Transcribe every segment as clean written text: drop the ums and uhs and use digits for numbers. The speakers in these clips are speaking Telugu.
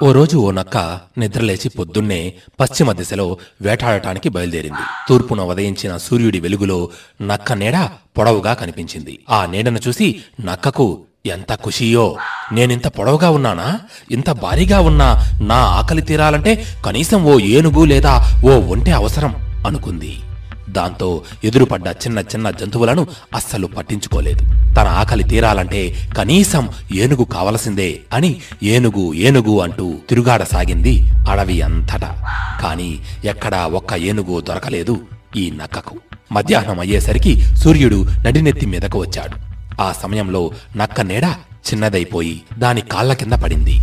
ఓ రోజు ఓ నక్క నిద్రలేచి పొద్దున్నే పశ్చిమ దిశలో వేటాడటానికి బయలుదేరింది. తూర్పున ఉదయించిన సూర్యుడి వెలుగులో నక్క నీడ పొడవుగా కనిపించింది. ఆ నీడను చూసి నక్కకు ఎంత ఖుషీయో! నేనింత పొడవుగా ఉన్నానా? ఇంత భారీగా ఉన్నా నా ఆకలి తీరాలంటే కనీసం ఓ ఏనుగు లేదా ఓ ఒంటె అవసరం అనుకుంది. దాంతో ఎదురుపడ్డ చిన్న చిన్న జంతువులను అస్సలు పట్టించుకోలేదు. తన ఆకలి తీరాలంటే కనీసం ఏనుగు కావలసిందే అని ఏనుగు ఏనుగు అంటూ తిరుగాడసాగింది అడవి అంతటా. కాని ఎక్కడా ఒక్క ఏనుగు దొరకలేదు ఈ నక్కకు. మధ్యాహ్నం అయ్యేసరికి సూర్యుడు నడినెత్తి మీదకు వచ్చాడు. ఆ సమయంలో నక్క నీడ చిన్నదైపోయి దాని కాళ్ల కింద పడింది.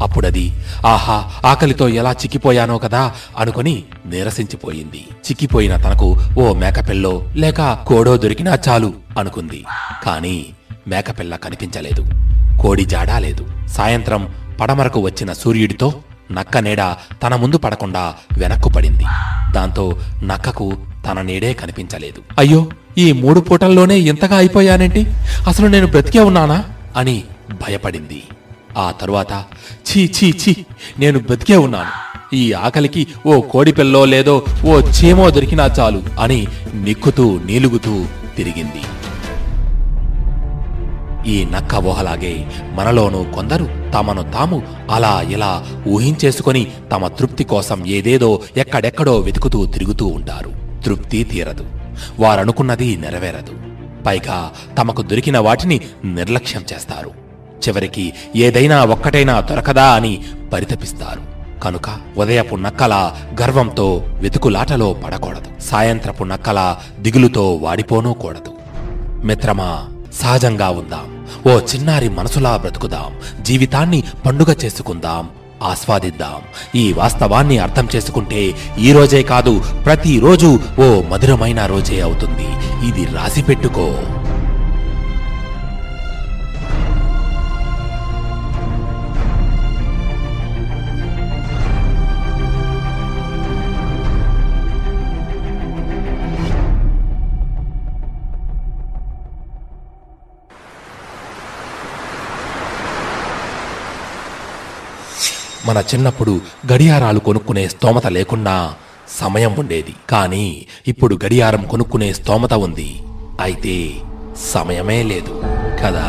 అప్పుడది ఆహా, ఆకలితో ఎలా చిక్కిపోయానో కదా అనుకుని నీరసించిపోయింది. చిక్కిపోయిన తనకు ఓ మేకపిల్లో లేక కోడో దొరికినా చాలు అనుకుంది. కాని మేకపిల్ల కనిపించలేదు. కోడి జాడా లేదు. సాయంత్రం పడమరకు వచ్చిన సూర్యుడితో నక్క నీడ తన ముందు పడకుండా వెనక్కు పడింది. దాంతో నక్కకు తన నీడే కనిపించలేదు. అయ్యో, ఈ 3 పూటల్లోనే ఇంతగా అయిపోయానేంటి? అసలు నేను బ్రతికే ఉన్నానా అని భయపడింది. ఆ తరువాత ఛీ ఛీ ఛీ, నేను బ్రతికే ఉన్నాను. ఈ ఆకలికి ఓ కోడిపిల్లో లేదో ఓ చీమో దొరికినా చాలు అని నిక్కుతూ నీలుగుతూ తిరిగింది. ఈ నక్క ఊహలాగే మనలోనూ కొందరు తమను తాము అలా ఇలా ఊహించేసుకొని తమ తృప్తి కోసం ఏదేదో ఎక్కడెక్కడో వెతుకుతూ తిరుగుతూ ఉంటారు. తృప్తి తీరదు. వారనుకున్నది నెరవేరదు. పైగా తమకు దొరికిన వాటిని నిర్లక్ష్యం చేస్తారు. చివరికి ఏదైనా ఒక్కటైనా దొరకదా అని పరితపిస్తారు. కనుక ఉదయపు నక్కలా గర్వంతో వెతుకులాటలో పడకూడదు. సాయంత్రపు నక్కలా దిగులుతో వాడిపోనూ కూడదు. మిత్రమా, సహజంగా ఉందాం. ఓ చిన్నారి మనసులా బ్రతుకుదాం. జీవితాన్ని పండుగ చేసుకుందాం, ఆస్వాదిద్దాం. ఈ వాస్తవాన్ని అర్థం చేసుకుంటే ఈ రోజే కాదు, ప్రతిరోజు ఓ మధురమైన రోజే అవుతుంది. ఇది రాసిపెట్టుకో. మన చిన్నప్పుడు గడియారాలు కొనుక్కునే స్తోమత లేకున్నా సమయం ఉండేది. కానీ ఇప్పుడు గడియారం కొనుక్కునే స్తోమత ఉంది. అయితే సమయమే లేదు కదా.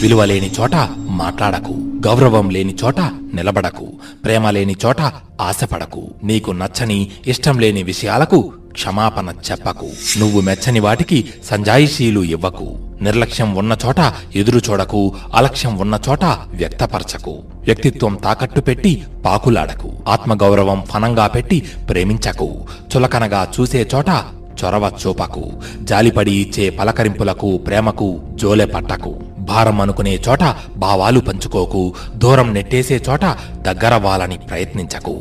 విలువ లేని చోట మాట్లాడకు. గౌరవం లేని చోట నిలబడకు. ప్రేమ లేని చోట ఆశపడకు. నీకు నచ్చని ఇష్టం లేని విషయాలకు క్షమాపణ చెప్పకు. నువ్వు మెచ్చని వాటికి సంజాయిషీలు ఇవ్వకు. నిర్లక్ష్యం ఉన్న చోట ఎదురు చూడకు. అలక్ష్యం ఉన్న చోట వ్యక్తపరచకు. వ్యక్తిత్వం తాకట్టు పెట్టి పాకులాడకు. ఆత్మగౌరవం ఫనంగా పెట్టి ప్రేమించకు. చులకనగా చూసే చోట చొరవ చూపకు. జాలిపడి ఇచ్చే పలకరింపులకు ప్రేమకు జోలె పట్టకు. భారం అనుకునే చోట భావాలు పంచుకోకు. దూరం నెట్టేసే చోట దగ్గరవ్వాలని ప్రయత్నించకు.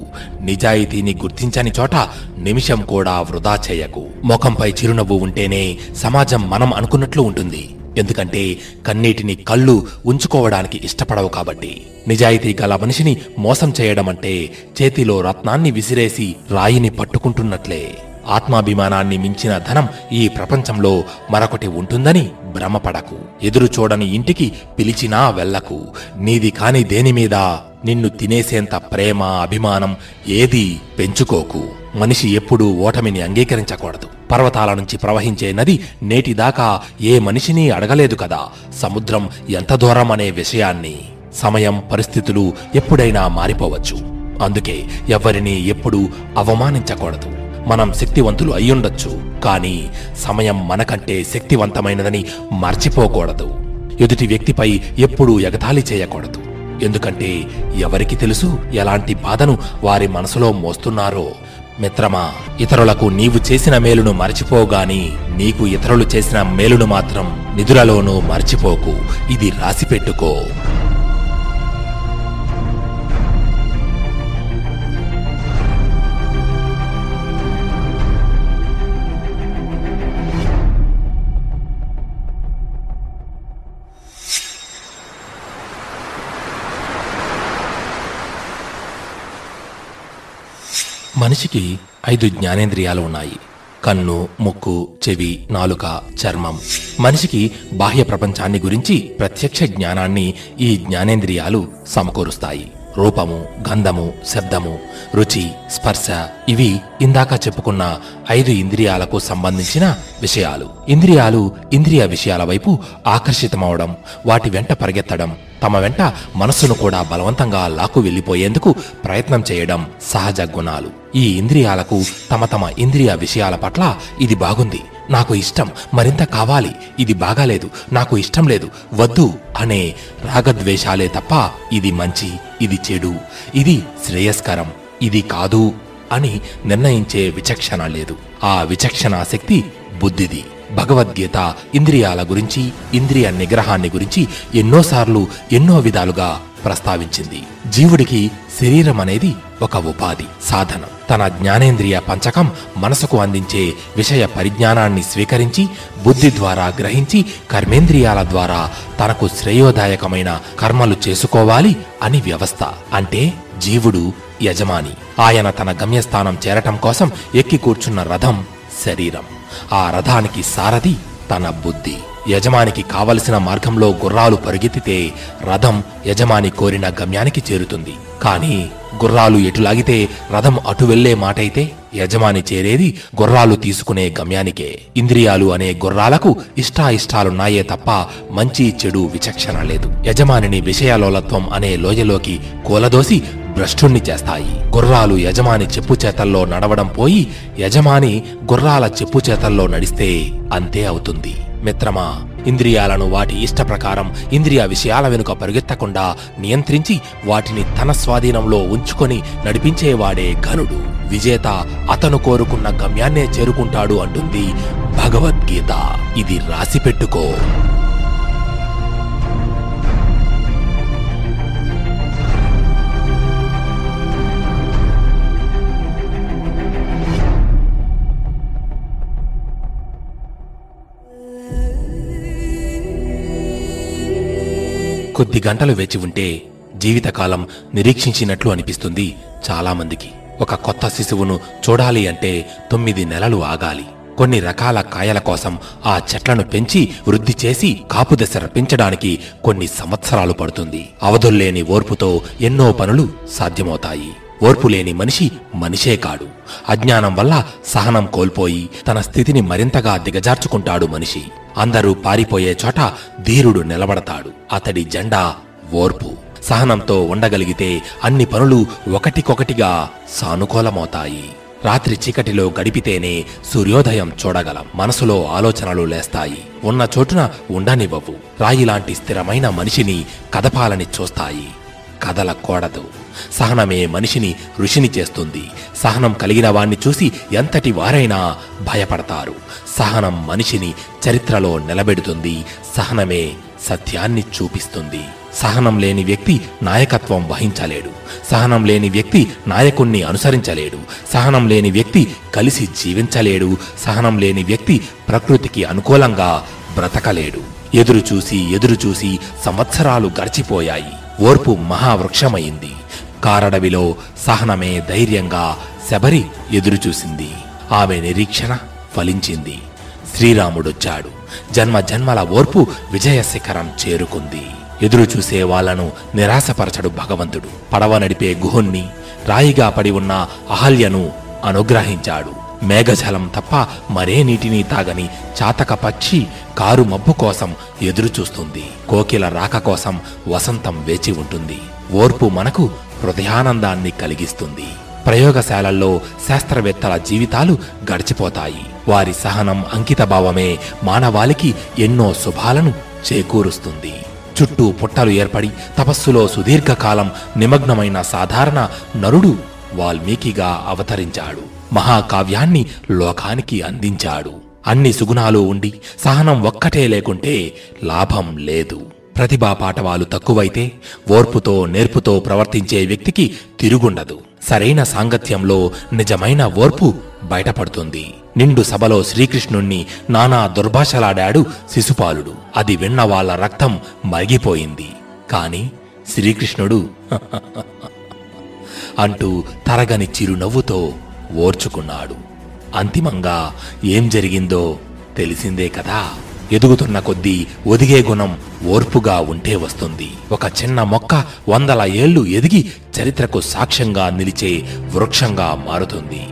నిజాయితీని గుర్తించని చోట నిమిషం కూడా వృధా చేయకు. ముఖంపై చిరునవ్వు ఉంటేనే సమాజం మనం అనుకున్నట్లు ఉంటుంది. ఎందుకంటే కన్నీటిని కళ్ళు ఉంచుకోవడానికి ఇష్టపడవు కాబట్టి. నిజాయితీ గల మనిషిని మోసం చేయడం అంటే చేతిలో రత్నాన్ని విసిరేసి రాయిని పట్టుకుంటున్నట్లే. ఆత్మాభిమానాన్ని మించిన ధనం ఈ ప్రపంచంలో మరొకటి ఉంటుందని భ్రమపడకు. ఎదురు చూడని ఇంటికి పిలిచినా వెళ్ళకు. నీది కాని దేనిమీద నిన్ను తినేసేంత ప్రేమ అభిమానం ఏదీ పెంచుకోకు. మనిషి ఎప్పుడూ ఓటమిని అంగీకరించకూడదు. పర్వతాల నుంచి ప్రవహించే నది నేటిదాకా ఏ మనిషిని అడగలేదు కదా సముద్రం ఎంత దూరం అనే విషయాన్ని. సమయం, పరిస్థితులు ఎప్పుడైనా మారిపోవచ్చు. అందుకే ఎవరిని ఎప్పుడూ అవమానించకూడదు. మనం శక్తివంతులు అయ్యుండొచ్చు, కానీ సమయం మనకంటే శక్తివంతమైనదని మర్చిపోకూడదు. ఎదుటి వ్యక్తిపై ఎప్పుడూ ఎగతాళి చేయకూడదు. ఎందుకంటే ఎవరికి తెలుసు ఎలాంటి బాధను వారి మనసులో మోస్తున్నారో. మిత్రమా, ఇతరులకు నీవు చేసిన మేలును మర్చిపోగాని నీకు ఇతరులు చేసిన మేలును మాత్రం నిధులలోనూ మర్చిపోకు. ఇది రాసిపెట్టుకో. మనిషికి 5 జ్ఞానేంద్రియాలు ఉన్నాయి. కన్ను, ముక్కు, చెవి, నాలుక, చర్మం. మనిషికి బాహ్య ప్రపంచాన్ని గురించి ప్రత్యక్ష జ్ఞానాన్ని ఈ జ్ఞానేంద్రియాలు సమకూరుస్తాయి. రూపము, గంధము, శబ్దము, రుచి, స్పర్శ ఇవి ఇందాక చెప్పుకున్న 5 ఇంద్రియాలకు సంబంధించిన విషయాలు. ఇంద్రియాలు ఇంద్రియ విషయాల వైపు ఆకర్షితమవడం, వాటి వెంట పరిగెత్తడం, తమ వెంట మనస్సును కూడా బలవంతంగా లాక్కు వెళ్లిపోయేందుకు ప్రయత్నం చేయడం సహజ గుణాలు. ఈ ఇంద్రియాలకు తమ తమ ఇంద్రియ విషయాల పట్ల ఇది బాగుంది, నాకు ఇష్టం, మరింత కావాలి, ఇది బాగాలేదు, నాకు ఇష్టం లేదు, వద్దు అనే రాగద్వేషాలే తప్ప ఇది మంచి, ఇది చెడు, ఇది శ్రేయస్కరం, ఇది కాదు అని నిర్ణయించే విచక్షణ లేదు. ఆ విచక్షణ శక్తి బుద్ధిది. భగవద్గీత ఇంద్రియాల గురించి, ఇంద్రియ నిగ్రహాన్ని గురించి ఎన్నోసార్లు ఎన్నో విధాలుగా ప్రస్తావించింది. జీవుడికి శరీరం అనేది ఒక ఉపాధి, సాధనం. తన జ్ఞానేంద్రియ పంచకం మనసుకు అందించే విషయ పరిజ్ఞానాన్ని స్వీకరించి బుద్ధి ద్వారా గ్రహించి కర్మేంద్రియాల ద్వారా తనకు శ్రేయోదాయకమైన కర్మలు చేసుకోవాలి అని వ్యవస్థ. అంటే జీవుడు యజమాని. ఆయన తన గమ్యస్థానం చేరటం కోసం ఎక్కి కూర్చున్న రథం శరీరం. ఆ రథానికి సారథి తన బుద్ధి. యజమానికి కావలసిన మార్గంలో గుర్రాలు పరుగెత్తితే రథం యజమాని కోరిన గమ్యానికి చేరుతుంది. కానీ గుర్రాలు ఎటు లాగితే రథం అటు వెళ్లే మాటైతే యజమాని చేరేది గుర్రాలు తీసుకునే గమ్యానికే. ఇంద్రియాలు అనే గుర్రాలకు ఇష్టాయిష్టాలున్నాయే తప్ప మంచి చెడు విచక్షణ లేదు. యజమానిని విషయలోలత్వం అనే లోయలోకి కూలదోసి భ్రష్టుణ్ణి చేస్తాయి. గుర్రాలు యజమాని చెప్పు చేతల్లో నడవడం పోయి యజమాని గుర్రాల చెప్పు చేతల్లో నడిస్తే అంతే అవుతుంది. మిత్రమా, ఇంద్రియాలను వాటి ఇష్ట ప్రకారం ఇంద్రియ విషయాల వెనుక పరుగెత్తకుండా నియంత్రించి వాటిని తన స్వాధీనంలో ఉంచుకొని నడిపించేవాడే ఘనుడు, విజేత. అతను కోరుకున్న గమ్యాన్నే చేరుకుంటాడు అంటుంది భగవద్గీత. ఇది రాసిపెట్టుకో. కొద్ది గంటలు వేచి ఉంటే జీవితకాలం నిరీక్షించినట్లు అనిపిస్తుంది చాలామందికి. ఒక కొత్త శిశువును చూడాలి అంటే 9 నెలలు ఆగాలి. కొన్ని రకాల కాయల కోసం ఆ చెట్లను పెంచి వృద్ధి చేసి కాపుదశ రప్పించడానికి కొన్ని సంవత్సరాలు పడుతుంది. అవధుల్లేని ఓర్పుతో ఎన్నో పనులు సాధ్యమవుతాయి. ఓర్పు లేని మనిషి మనిషే కాడు. అజ్ఞానం వల్ల సహనం కోల్పోయి తన స్థితిని మరింతగా దిగజార్చుకుంటాడు మనిషి. అందరూ పారిపోయే చోట ధీరుడు నిలబడతాడు. అతడి జెండా ఓర్పు. సహనంతో ఉండగలిగితే అన్ని పనులు ఒకటికొకటిగా సానుకూలమవుతాయి. రాత్రి చీకటిలో గడిపితేనే సూర్యోదయం చూడగలం. మనసులో ఆలోచనలు లేస్తాయి. ఉన్న చోటున ఉండనివ్వవు. రాయిలాంటి స్థిరమైన మనిషిని కదపాలని చూస్తాయి, కదలకూడదు. సహనమే మనిషిని ఋషిని చేస్తుంది. సహనం కలిగిన వాణ్ణి చూసి ఎంతటి వారైనా భయపడతారు. సహనం మనిషిని చరిత్రలో నిలబెడుతుంది. సహనమే సత్యాన్ని చూపిస్తుంది. సహనం లేని వ్యక్తి నాయకత్వం వహించలేడు. సహనం లేని వ్యక్తి నాయకుణ్ణి అనుసరించలేడు. సహనం లేని వ్యక్తి కలిసి జీవించలేడు. సహనం లేని వ్యక్తి ప్రకృతికి అనుకూలంగా బ్రతకలేడు. ఎదురుచూసి సంవత్సరాలు గడిచిపోయాయి. ఓర్పు మహావృక్షమైంది. కారడవిలో సహనమే ధైర్యంగా శబరి ఎదురుచూసింది. ఆమె నిరీక్షణ ఫలించింది. శ్రీరాముడొచ్చాడు. జన్మ జన్మల ఓర్పు విజయ శిఖరం చేరుకుంది. ఎదురుచూసే వాళ్లను నిరాశపరచడు భగవంతుడు. పడవ నడిపే గుహుణ్ణి, రాయిగా పడి ఉన్న అహల్యను అనుగ్రహించాడు. మేఘజలం తప్ప మరే నీటిని తాగని చాతక పక్షి కారు మబ్బు కోసం ఎదురుచూస్తుంది. కోకిల రాక కోసం వసంతం వేచి ఉంటుంది. ఓర్పు మనకు హృదయానందాన్ని కలిగిస్తుంది. ప్రయోగశాలల్లో శాస్త్రవేత్తల జీవితాలు గడిచిపోతాయి. వారి సహనం, అంకితభావమే మానవాళికి ఎన్నో శుభాలను చేకూరుస్తుంది. చుట్టూ పుట్టలు ఏర్పడి తపస్సులో సుదీర్ఘకాలం నిమగ్నమైన సాధారణ నరుడు వాల్మీకిగా అవతరించాడు. మహాకావ్యాన్ని లోకానికి అందించాడు. అన్ని సుగుణాలు ఉండి సహనం ఒక్కటే లేకుంటే లాభం లేదు. ప్రతిభా పాటవాలు తక్కువైతే ఓర్పుతో నేర్పుతో ప్రవర్తించే వ్యక్తికి తిరుగుండదు. సరైన సాంగత్యంలో నిజమైన ఓర్పు బయటపడుతుంది. నిండు సభలో శ్రీకృష్ణుణ్ణి నానా దుర్భాషలాడాడు శిశుపాలుడు. అది విన్న వాళ్ల రక్తం మరిగిపోయింది. కాని శ్రీకృష్ణుడు అంటూ తరగని చిరునవ్వుతో ఓర్చుకున్నాడు. అంతిమంగా ఏం జరిగిందో తెలిసిందే కదా. ఎదుగుతున్న కొద్దీ ఒదిగే గుణం ఓర్పుగా ఉంటే వస్తుంది. ఒక చిన్న మొక్క 100 ఏళ్లు ఎదిగి చరిత్రకు సాక్ష్యంగా నిలిచే వృక్షంగా మారుతుంది.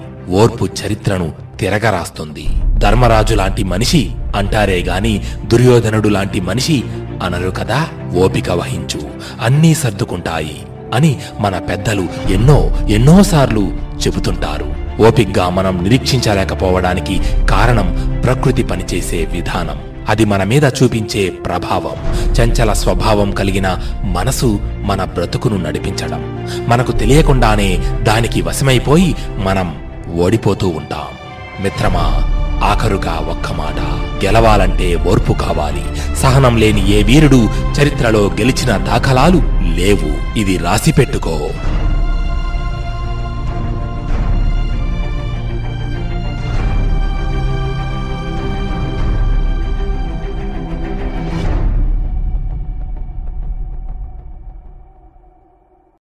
ఓర్పు చరిత్రను తిరగరాస్తుంది. ధర్మరాజు లాంటి మనిషి అంటారే గాని దుర్యోధనుడు లాంటి మనిషి అనరు కదా. ఓపిక వహించు, అన్నీ సర్దుకుంటాయి అని మన పెద్దలు ఎన్నోసార్లు చెబుతుంటారు. ఓపిగ్గా మనం నిరీక్షించలేకపోవడానికి కారణం ప్రకృతి పనిచేసే విధానం, అది మన మీద చూపించే ప్రభావం. చంచల స్వభావం కలిగిన మనసు మన బ్రతుకును నడిపించడం, మనకు తెలియకుండానే దానికి వశమైపోయి మనం ఓడిపోతూ ఉంటాం. మిత్రమా, ఆఖరుగా ఒక్క మాట, గెలవాలంటే ఓర్పు కావాలి. సహనం లేని ఏ వీరుడు చరిత్రలో గెలిచిన దాఖలాలు లేవు. ఇది రాసిపెట్టుకో.